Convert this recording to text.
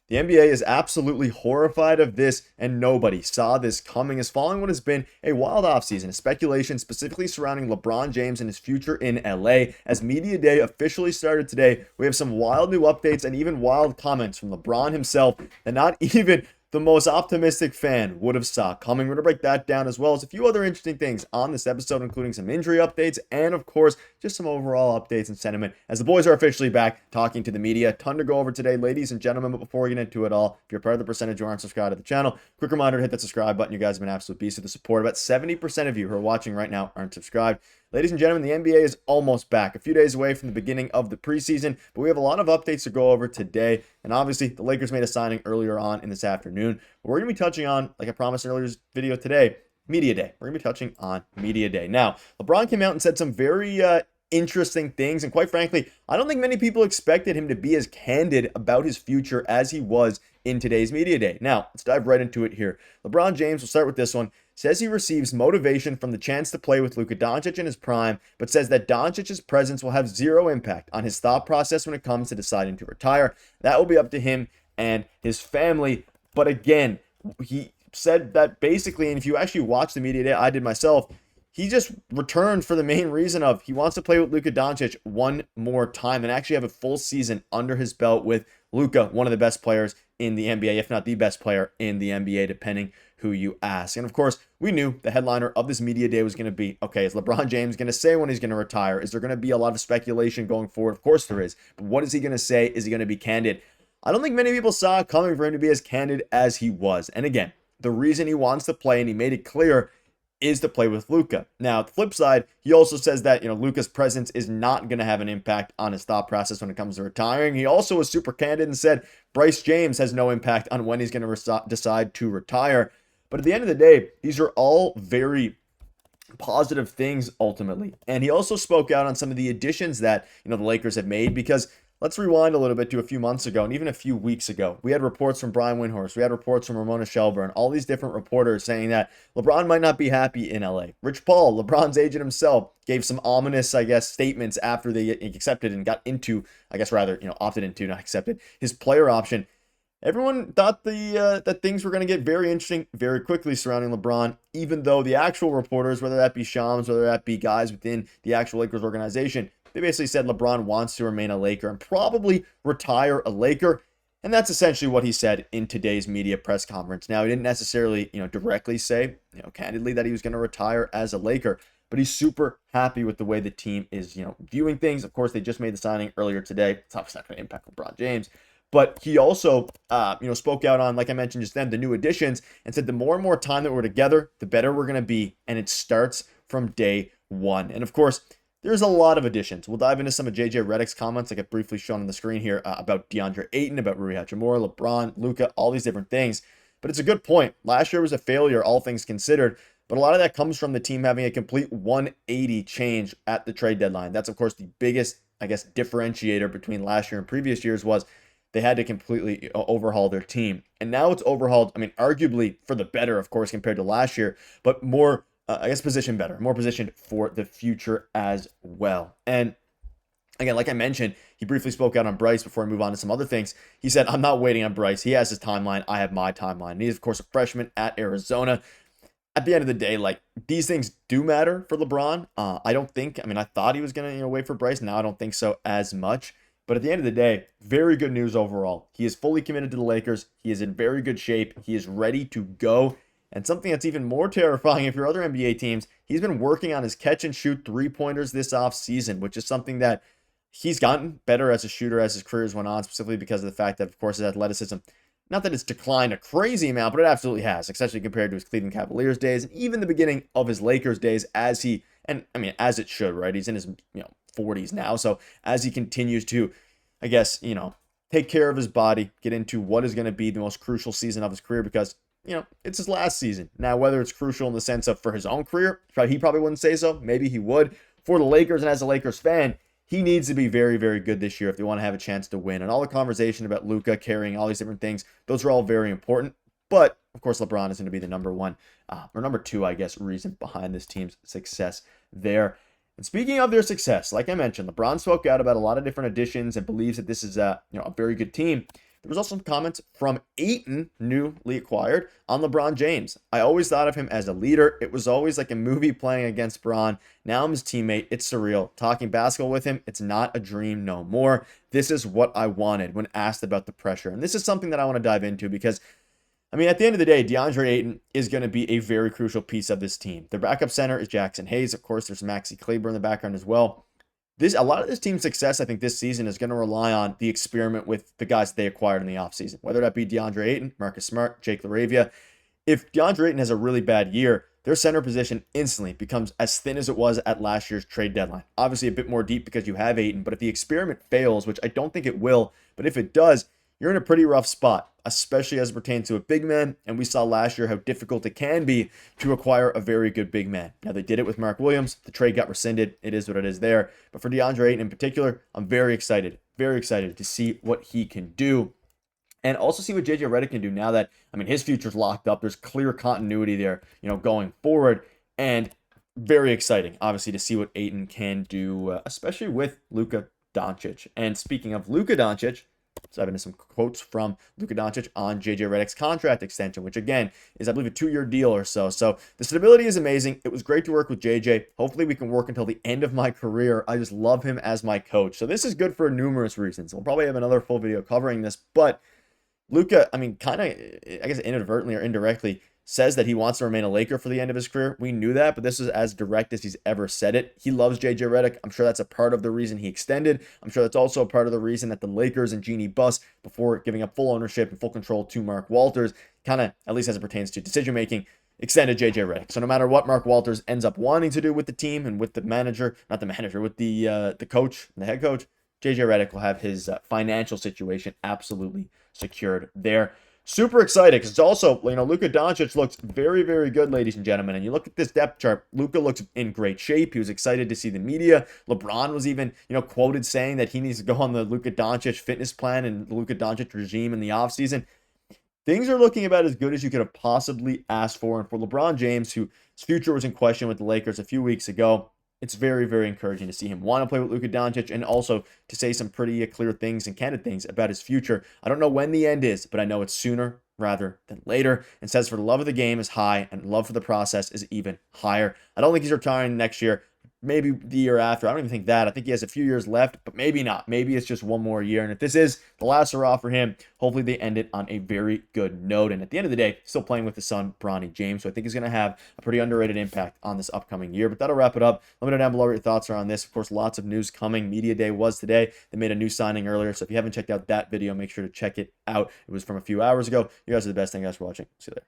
The NBA is absolutely horrified of this, and nobody saw this coming, as following what has been a wild offseason, speculation specifically surrounding LeBron James and his future in LA. As Media Day officially started today, we have some wild new updates and even wild comments from LeBron himself that not even the most optimistic fan would have saw coming. We're going to break that down as well as a few other interesting things on this episode, including some injury updates and, of course, just some overall updates and sentiment as the boys are officially back talking to the media. Ton to go over today, ladies and gentlemen, but before we get into it all, if you're part of the percentage who aren't subscribed to the channel, quick reminder to hit that subscribe button. You guys have been absolute beasts of the support. About 70% of you who are watching right now aren't subscribed. Ladies and gentlemen, the NBA is almost back, a few days away from the beginning of the preseason, but we have a lot of updates to go over today. And obviously, the Lakers made a signing earlier on in this afternoon. But we're going to be touching on, like I promised in earlier video today, Media Day. We're going to be touching on Media Day. Now, LeBron came out and said some very interesting things, and quite frankly, I don't think many people expected him to be as candid about his future as he was in today's Media Day. Now, let's dive right into it here. LeBron James, we'll start with this one, says he receives motivation from the chance to play with Luka Doncic in his prime, but says that Doncic's presence will have zero impact on his thought process when it comes to deciding to retire. That will be up to him and his family. But again, he said that basically, and if you actually watch the Media Day, I did myself, he just returned for the main reason of he wants to play with Luka Doncic one more time and actually have a full season under his belt with Luka, one of the best players in the NBA, if not the best player in the NBA, depending who you ask. And of course, we knew the headliner of this Media Day was going to be, okay, is LeBron James going to say when he's going to retire? Is there going to be a lot of speculation going forward? Of course there is. But what is he going to say? Is he going to be candid? I don't think many people saw it coming for him to be as candid as he was. And again, the reason he wants to play, and he made it clear, is to play with Luka. Now, the flip side, he also says that, Luka's presence is not going to have an impact on his thought process when it comes to retiring. He also was super candid and said Bryce James has no impact on when he's going to decide to retire. But at the end of the day, these are all very positive things ultimately. And he also spoke out on some of the additions that, the Lakers have made, because let's rewind a little bit to a few months ago and even a few weeks ago. We had reports from Brian Windhorst. We had reports from Ramona Shelburne, all these different reporters saying that LeBron might not be happy in LA. Rich Paul, LeBron's agent himself, gave some ominous, statements after they accepted and got into, opted into, not accepted, his player option. Everyone thought that things were going to get very interesting very quickly surrounding LeBron, even though the actual reporters, whether that be Shams, whether that be guys within the actual Lakers organization, they basically said LeBron wants to remain a Laker and probably retire a Laker. And that's essentially what he said in today's media press conference. Now, he didn't necessarily, directly say, candidly that he was going to retire as a Laker, but he's super happy with the way the team is, viewing things. Of course, they just made the signing earlier today. It's obviously not going to impact LeBron James. But he also, spoke out on, like I mentioned just then, the new additions and said the more and more time that we're together, the better we're going to be. And it starts from day one. And of course, there's a lot of additions. We'll dive into some of JJ Redick's comments, like I've briefly shown on the screen here, about Deandre Ayton, about Hachimura, LeBron, Luka, all these different things. But it's a good point. Last year was a failure, all things considered. But a lot of that comes from the team having a complete 180 change at the trade deadline. That's, of course, the biggest, differentiator between last year and previous years was they had to completely overhaul their team. And now it's overhauled, arguably for the better, of course, compared to last year, but more, positioned better, more positioned for the future as well. And again, like I mentioned, he briefly spoke out on Bryce before I move on to some other things. He said, I'm not waiting on Bryce. He has his timeline. I have my timeline. And he's, of course, a freshman at Arizona. At the end of the day, these things do matter for LeBron. I don't think, I thought he was going to, wait for Bryce. Now I don't think so as much. But at the end of the day, very good news overall. He is fully committed to the Lakers. He is in very good shape. He is ready to go. And something that's even more terrifying if you're other NBA teams, he's been working on his catch and shoot three-pointers this offseason, which is something that he's gotten better as a shooter as his career went on, specifically because of the fact that, of course, his athleticism, not that it's declined a crazy amount, but it absolutely has, especially compared to his Cleveland Cavaliers days and even the beginning of his Lakers days as as it should, right? He's in his, 40s now. So as he continues to, take care of his body, get into what is going to be the most crucial season of his career because, it's his last season. Now, whether it's crucial in the sense of for his own career, he probably wouldn't say so. Maybe he would. For the Lakers and as a Lakers fan, he needs to be very, very good this year if they want to have a chance to win. And all the conversation about Luka carrying all these different things, those are all very important. But, of course, LeBron is going to be the number one, or number two, reason behind this team's success there. And speaking of their success, like I mentioned, LeBron spoke out about a lot of different additions and believes that this is a very good team. there was also some comments from Ayton, newly acquired, on LeBron James. I always thought of him as a leader. It was always like a movie playing against Bron. Now I'm his teammate. It's surreal. Talking basketball with him, it's not a dream no more. This is what I wanted when asked about the pressure. And this is something that I want to dive into because, I mean, at the end of the day, Deandre Ayton is going to be a very crucial piece of this team. Their backup center is Jackson Hayes. Of course, there's Maxi Kleber in the background as well. A lot of this team's success, I think, this season is going to rely on the experiment with the guys that they acquired in the offseason, whether that be Deandre Ayton, Marcus Smart, Jake LaRavia. If Deandre Ayton has a really bad year, their center position instantly becomes as thin as it was at last year's trade deadline. Obviously, a bit more deep because you have Ayton, but if the experiment fails, which I don't think it will, but if it does, you're in a pretty rough spot, especially as it pertains to a big man. And we saw last year how difficult it can be to acquire a very good big man. Now, they did it with Mark Williams. The trade got rescinded. It is what it is there. But for Deandre Ayton in particular, I'm very excited to see what he can do. And also see what JJ Redick can do now that, I mean, his future's locked up. There's clear continuity there, going forward. And very exciting, obviously, to see what Ayton can do, especially with Luka Doncic. And speaking of Luka Doncic, so I've been some quotes from Luka Doncic on JJ Redick's contract extension, which again is, I believe, a 2-year deal or so. So the stability is amazing. It was great to work with JJ. Hopefully we can work until the end of my career. I just love him as my coach. So this is good for numerous reasons. We'll probably have another full video covering this, but Luka, I mean, kind of, I guess inadvertently or indirectly, says that he wants to remain a Laker for the end of his career. We knew that, but this is as direct as he's ever said it. He loves JJ Redick. I'm sure that's a part of the reason he extended. I'm sure that's also a part of the reason that the Lakers and Jeanie Buss, before giving up full ownership and full control to Mark Walters, kind of, at least as it pertains to decision-making, extended JJ Redick. So no matter what Mark Walters ends up wanting to do with the team and with the manager, not the manager, with the coach, the head coach, JJ Redick will have his financial situation absolutely secured there. Super excited because it's also, Luka Doncic looks very, very good, ladies and gentlemen. And you look at this depth chart, Luka looks in great shape. He was excited to see the media. LeBron was even, quoted saying that he needs to go on the Luka Doncic fitness plan and the Luka Doncic regime in the offseason. Things are looking about as good as you could have possibly asked for. And for LeBron James, whose future was in question with the Lakers a few weeks ago, it's very, very encouraging to see him want to play with Luka Doncic and also to say some pretty clear things and candid things about his future. I don't know when the end is, but I know it's sooner rather than later. And says for the love of the game is high and love for the process is even higher. I don't think he's retiring next year. Maybe the year after. I don't even think that. I think he has a few years left, but maybe not. Maybe it's just one more year. And if this is the last hurrah for him, hopefully they end it on a very good note. And at the end of the day, still playing with his son, Bronny James. So I think he's going to have a pretty underrated impact on this upcoming year. But that'll wrap it up. Let me know down below what your thoughts are on this. Of course, lots of news coming. Media Day was today. They made a new signing earlier. So if you haven't checked out that video, make sure to check it out. It was from a few hours ago. You guys are the best. Thank you guys for watching. See you later.